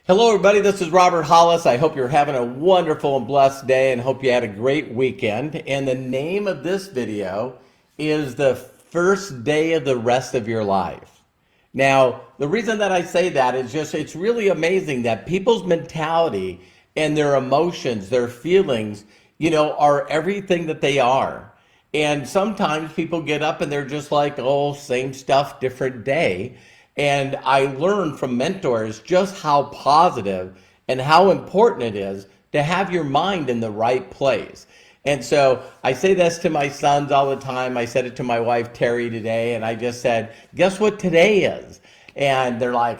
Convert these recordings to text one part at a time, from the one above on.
Hello, everybody. This is Robert Hollis. I hope you're having a wonderful and blessed day and hope you had a great weekend. And the name of this video is the first day of the rest of your life. Now, the reason that I say that is just it's really amazing that people's mentality and their emotions, their feelings, are everything that they are. And sometimes people get up and they're just like, oh, same stuff, different day. And I learned from mentors just how positive and how important it is to have your mind in the right place. And so I say this to my sons all the time. I said it to my wife, Terry, today, and I just said, guess what today is? And they're like,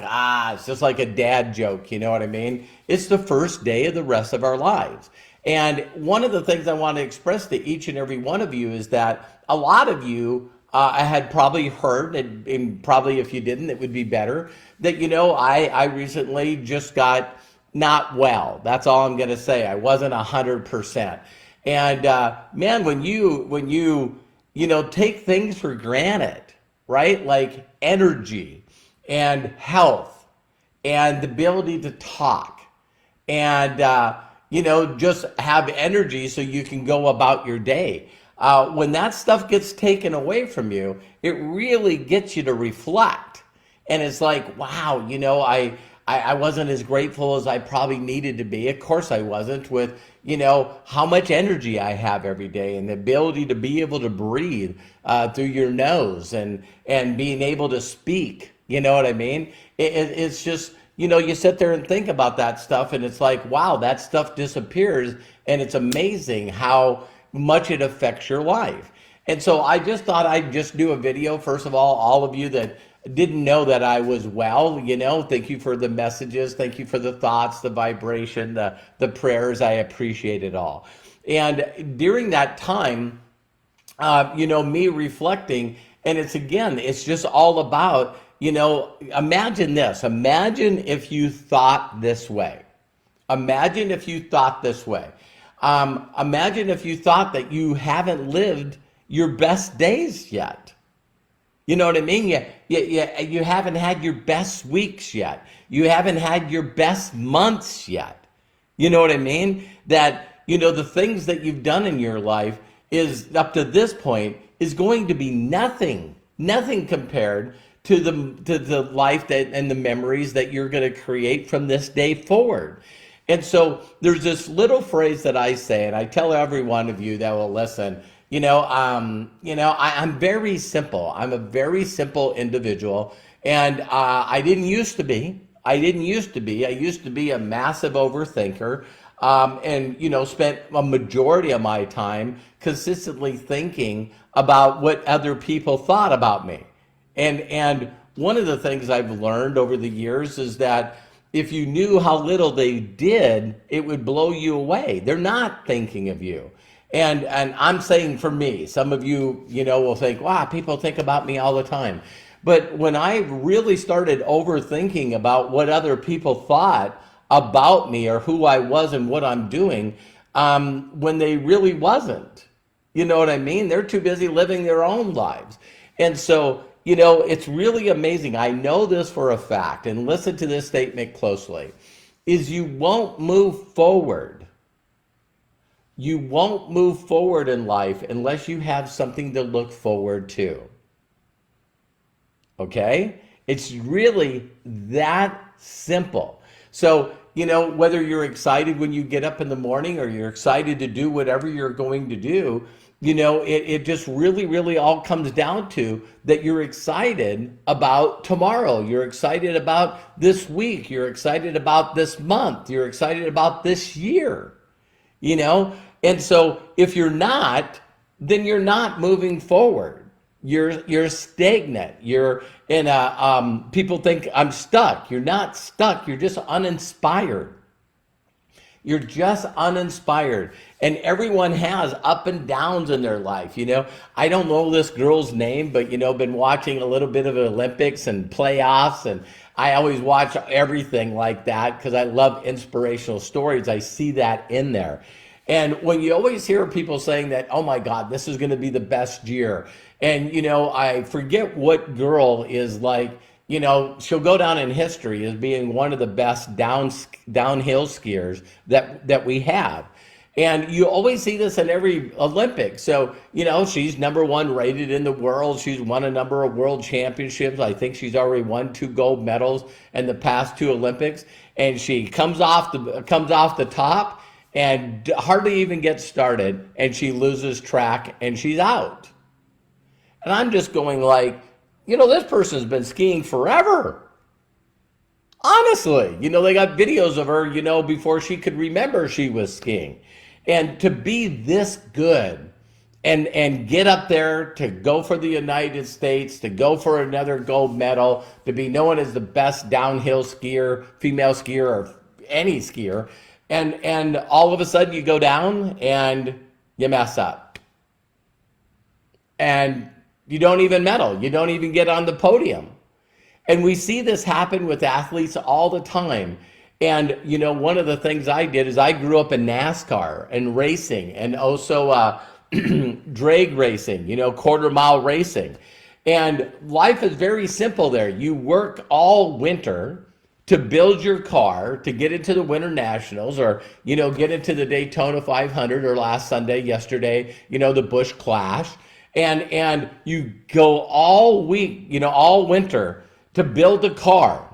it's just like a dad joke. You know what I mean? It's the first day of the rest of our lives. And one of the things I want to express to each and every one of you is that a lot of you I had probably heard, and probably if you didn't, it would be better, that, I recently just got not well. That's all I'm going to say. I wasn't 100%. And man, when you take things for granted, right? Like energy and health and the ability to talk and, just have energy so you can go about your day. When that stuff gets taken away from you, it really gets you to reflect. And it's like, wow, I wasn't as grateful as I probably needed to be. Of course I wasn't with, how much energy I have every day and the ability to be able to breathe through your nose and being able to speak. You know what I mean? It's just, you sit there and think about that stuff and it's like, wow, that stuff disappears. And it's amazing how much it affects your life. And so I just thought I'd just do a video. First of all of you that didn't know that I was well, thank you for the messages. Thank you for the thoughts, the vibration, the prayers. I appreciate it all. And during that time, me reflecting, and it's just all about, imagine this. Imagine if you thought this way. Imagine if you thought this way. Imagine if you thought that you lived your best days yet. You know what I mean? You haven't had your best weeks yet. You haven't had your best months yet. You know what I mean? That, the things that you've done in your life is up to this point is going to be nothing compared to the life and the memories that you're going to create from this day forward. And so there's this little phrase that I say, and I tell every one of you that will listen, I'm very simple. I'm a very simple individual, and I didn't used to be. I used to be a massive overthinker, and spent a majority of my time consistently thinking about what other people thought about me. And one of the things I've learned over the years is that if you knew how little they did, it would blow you away. They're not thinking of you. And I'm saying for me, some of you, will think, wow, people think about me all the time. But when I really started overthinking about what other people thought about me or who I was and what I'm doing, when they really wasn't, you know what I mean? They're too busy living their own lives. And so, it's really amazing. I know this for a fact, and listen to this statement closely, is you won't move forward. You won't move forward in life unless you have something to look forward to. Okay? It's really that simple. So, whether you're excited when you get up in the morning or you're excited to do whatever you're going to do, it just really, really all comes down to that you're excited about tomorrow. You're excited about this week. You're excited about this month. You're excited about this year, And so if you're not, then you're not moving forward. You're stagnant. You're in people think I'm stuck. You're not stuck. You're just uninspired. You're just uninspired. And everyone has up and downs in their life. I don't know this girl's name, but, been watching a little bit of the Olympics and playoffs. And I always watch everything like that because I love inspirational stories. I see that in there. And when you always hear people saying that, oh my God, this is going to be the best year. And, I forget what girl is like, she'll go down in history as being one of the best downhill skiers that we have. And you always see this in every Olympics. So, she's number one rated in the world. She's won a number of world championships. I think she's already won 2 gold medals in the past 2 Olympics. And she comes off the top and hardly even gets started, and she loses track and she's out. And I'm just going like, this person's been skiing forever. Honestly, they got videos of her, before she could remember she was skiing. And to be this good and get up there to go for the United States, to go for another gold medal, to be known as the best downhill skier, female skier, or any skier, and all of a sudden you go down and you mess up. And you don't even medal. You don't even get on the podium. And we see this happen with athletes all the time. And, one of the things I did is I grew up in NASCAR and racing, and also drag racing, quarter-mile racing. And life is very simple there. You work all winter to build your car to get into the Winter Nationals, or, get into the Daytona 500, or yesterday, the Busch Clash. And you go all week, all winter to build a car.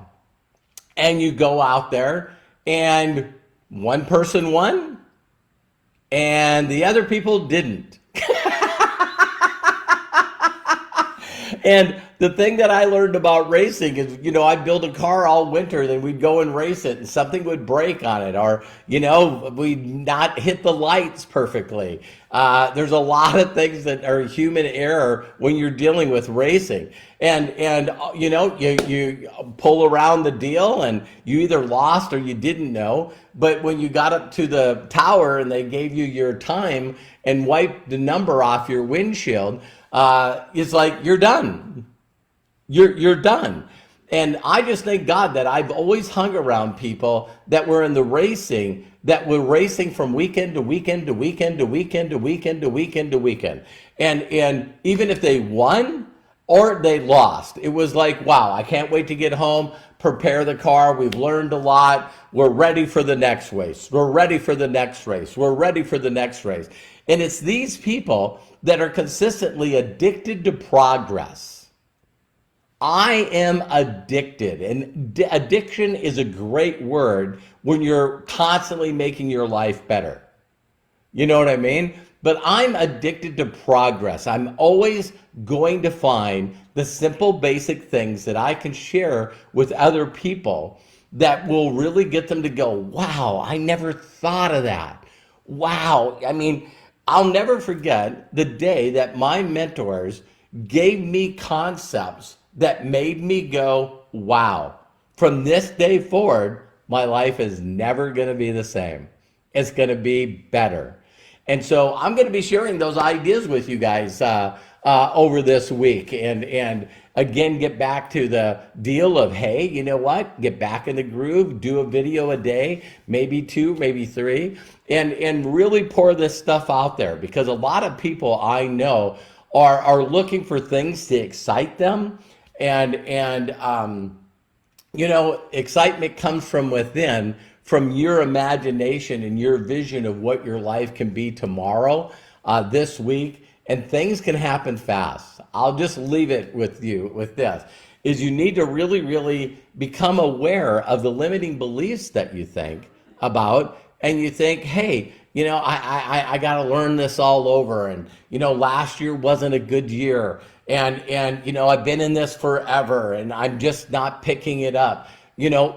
And you go out there and one person won and the other people didn't. And the thing that I learned about racing is, I'd build a car all winter, then we'd go and race it and something would break on it, or, we'd not hit the lights perfectly. There's a lot of things that are human error when you're dealing with racing. And you pull around the deal and you either lost or you didn't know. But when you got up to the tower and they gave you your time and wiped the number off your windshield, it's like, you're done. You're done. And I just thank God that I've always hung around people that were in the racing, that were racing from weekend to weekend to weekend to weekend to weekend to weekend to weekend. And even if they won or they lost, it was like, wow, I can't wait to get home, prepare the car. We've learned a lot. We're ready for the next race. We're ready for the next race. We're ready for the next race. And it's these people that are consistently addicted to progress. I am addicted, and addiction is a great word when you're constantly making your life better. You know what I mean? But I'm addicted to progress. I'm always going to find the simple, basic things that I can share with other people that will really get them to go, wow, I never thought of that. Wow. I mean, I'll never forget the day that my mentors gave me concepts that made me go, wow. From this day forward, my life is never going to be the same. It's going to be better. And so I'm going to be sharing those ideas with you guys over this week. And again, get back to the deal of, hey, you know what? Get back in the groove, do a video a day, maybe 2, maybe 3, and really pour this stuff out there, because a lot of people I know are looking for things to excite them. And excitement comes from within, from your imagination and your vision of what your life can be tomorrow, this week, and things can happen fast. I'll just leave it with you with this, is you need to really, really become aware of the limiting beliefs that you think about, and you think, hey, I got to learn this all over. And, last year wasn't a good year. And I've been in this forever and I'm just not picking it up.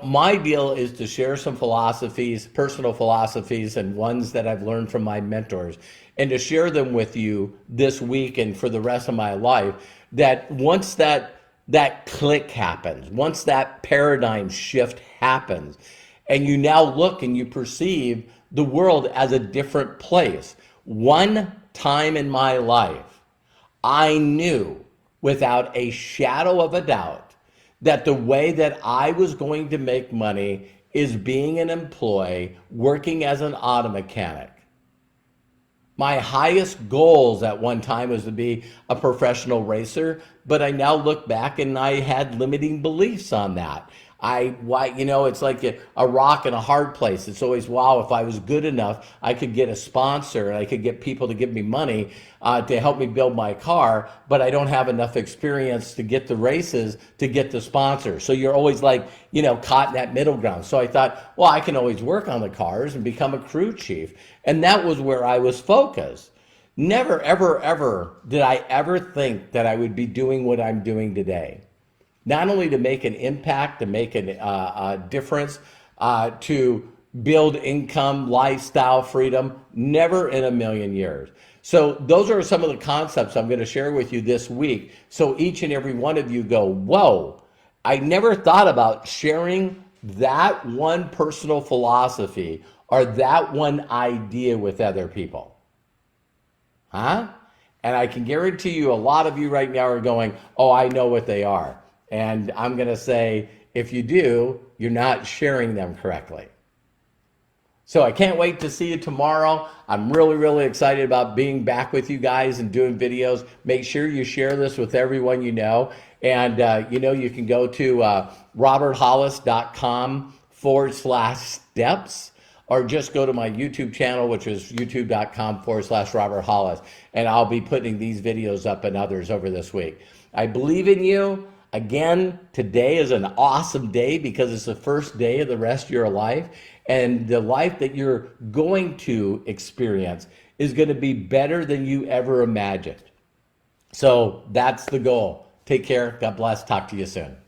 My deal is to share some philosophies, personal philosophies, and ones that I've learned from my mentors, and to share them with you this week and for the rest of my life, that once that click happens, once that paradigm shift happens, and you now look and you perceive the world as a different place. One time in my life, I knew without a shadow of a doubt that the way that I was going to make money is being an employee, working as an auto mechanic. My highest goals at one time was to be a professional racer, but I now look back and I had limiting beliefs on that. It's like a rock in a hard place. It's always, wow, if I was good enough, I could get a sponsor and I could get people to give me money to help me build my car, but I don't have enough experience to get the races to get the sponsor. So you're always like, caught in that middle ground. So I thought, well, I can always work on the cars and become a crew chief. And that was where I was focused. Never, ever, ever did I ever think that I would be doing what I'm doing today. Not only to make an impact, to make a difference, to build income, lifestyle, freedom, never in a million years. So those are some of the concepts I'm going to share with you this week. So each and every one of you go, whoa, I never thought about sharing that one personal philosophy or that one idea with other people. Huh? And I can guarantee you a lot of you right now are going, oh, I know what they are. And I'm going to say, if you do, you're not sharing them correctly. So I can't wait to see you tomorrow. I'm really, really excited about being back with you guys and doing videos. Make sure you share this with everyone you know. And, you can go to roberthollis.com/steps, or just go to my YouTube channel, which is youtube.com/Robert Hollis. And I'll be putting these videos up and others over this week. I believe in you. Again, today is an awesome day because it's the first day of the rest of your life. And the life that you're going to experience is going to be better than you ever imagined. So that's the goal. Take care. God bless. Talk to you soon.